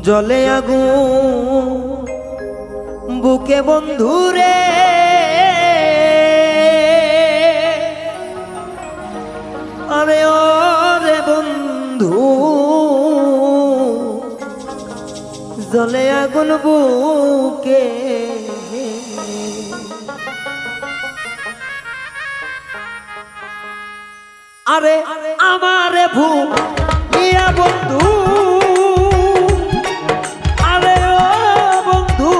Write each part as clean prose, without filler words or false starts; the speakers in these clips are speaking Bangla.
জলে আগুন বুকে বন্ধুরে আরে ও রে বন্ধু জলে আগুন বুকে আরে আমারে ভুলিয়া বন্ধু আরে ও বন্ধু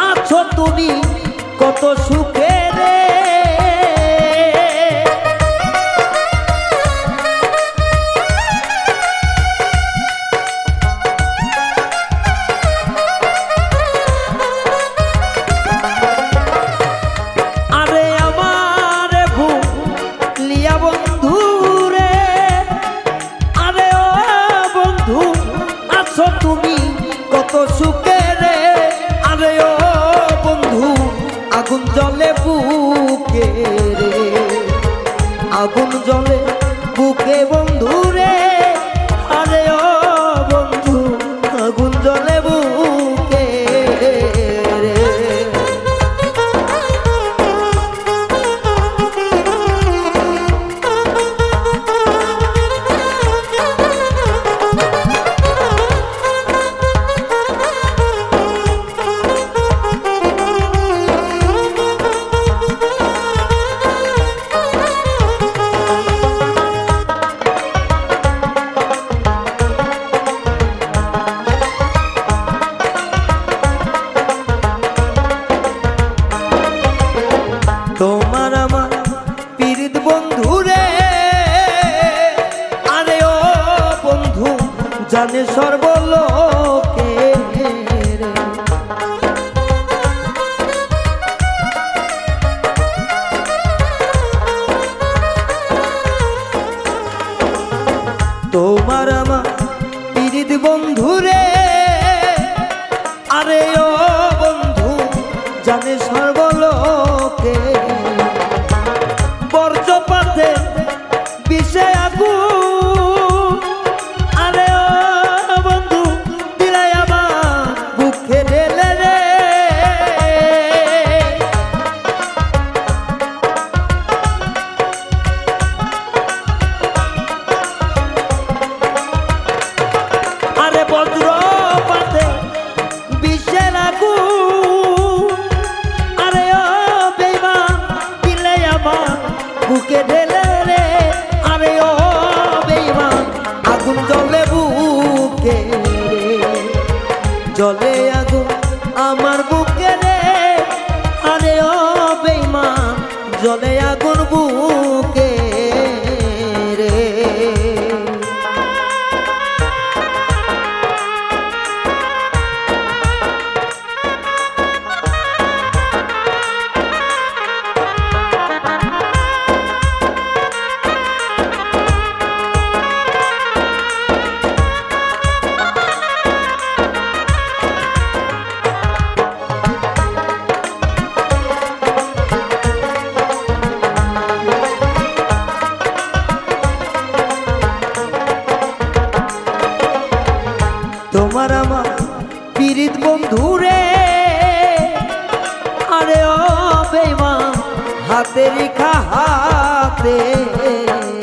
আছো তুমি কত সুখে রে আরে আমারে ভুলিয়া বন্ধু তুমি কত সুখে রে আরে ও বন্ধু আগুন জ্বলে বুকে রে আগুন জ্বলে বুকে বন্ধু রে আরে ও বন্ধু আগুন জ্বলে বুকে রে তোমার আমার পীড়িত বন্ধু রে আরে ও বন্ধু জানে সর্বলোকে রে তোমার আমার পীড়িত বন্ধু রে আরে ও বন্ধু জানে সর্বলোকে বর্জ্যপাতে বিষে আগুন আরে ও বন্ধু দিলাই আমার বুকে ঢেলে রে আরে বজ্রপাতে বিষে আগুন আরে ও বেঈমান দিলাই আমার বুকে ঢেলে রে আরে ও বেঈমান আগুন জ্বলে বুকে রে জ্বলে আগুন আমার বুকে রে আরে ও বেঈমান জ্বলে আগুন বুকে রে তোমার আমার পীড়িত বন্ধু রে আরে ও বেঈমান হাতে রেখা হাতে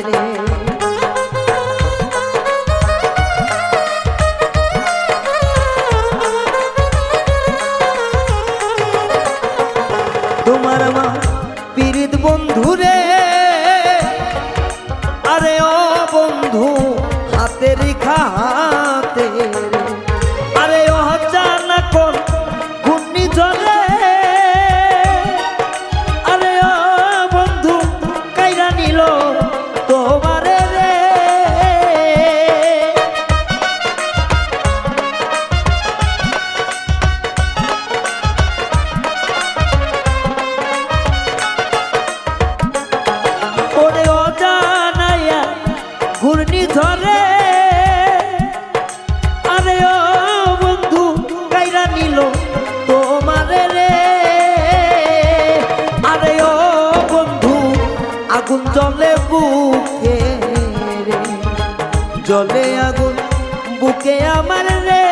রে তোমার আমার পীড়িত বন্ধু রে আরে ও বন্ধু হাতে রেখা হাতে আরে ও জানা কোন ঘূর্ণি ঝড়ে আরে ও বন্ধু কাইরা নিল তোমারে রে ওরে ও জানাইয়া ঘূর্ণি ঝড়ে আরে ও বন্ধু কাইরা নিল তোমারে রে আরে ও বন্ধু আগুন জ্বলে বুকে রে জলে আগুন বুকে আমার রে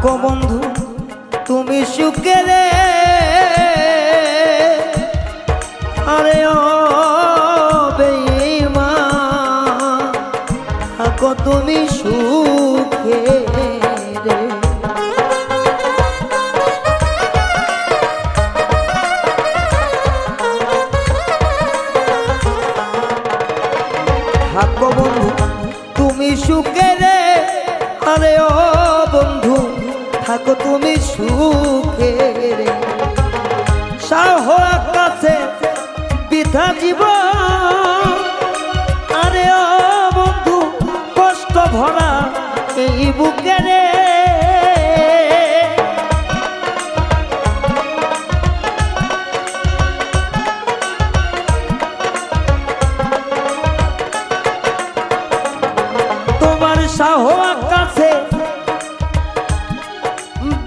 থাকো বন্ধু তুমি সুখে রে, আরে ও বেঈমান থাকো তুমি সুখে রে। থাকো বন্ধু তুমি সুখে রে, আরে ও বন্ধু থাকো তুমি সুখে রে। সাহ আকাশে বৃথা জীবন, আরে ও বন্ধু কষ্ট ভরা এই বুকে রে। তোমার সাহ আকাশে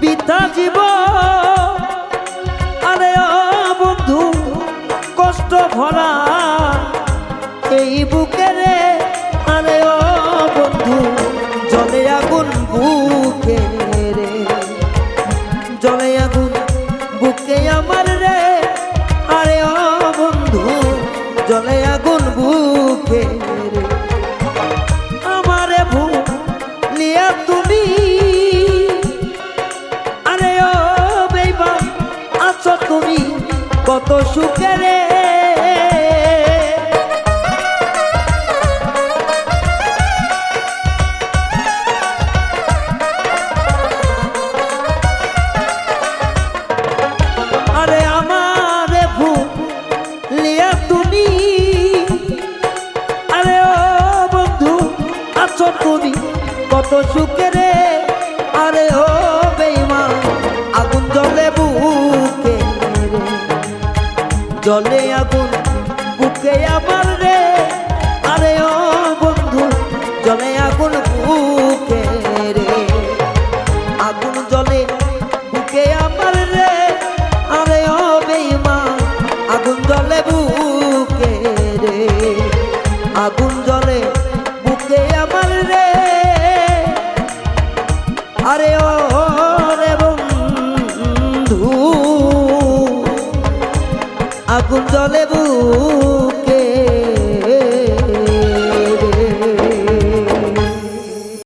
বৃথা জীবন, আরে ও বন্ধু কষ্ট ভরা এই বুকে রে। আরে ও বন্ধু জলে আগুন বুকে রে, জলে আগুন বুকে আমার রে। আরে ও বন্ধু জলে আগুন বুকে রে। আমারে ভুলিয়া তুমি, আরে ও বেঈমান আছো তুমি কত সুখে রে। আরে আমারে ভুলিয়া তুমি, আরে ও বন্ধু আছো তুমি কত সুখে রে। আরে ও বেঈমান আগুন জ্বলে বুকে রে, জলে আগুন বুকে আমার রে। আরে ও বন্ধু জলে আগুন বুকে রে, আগুন জলে বুকে আমার রে। আরে ও বেঈমান আগুন জলে বুকে রে, আগুন জলে বুকে আমার রে। আরে ও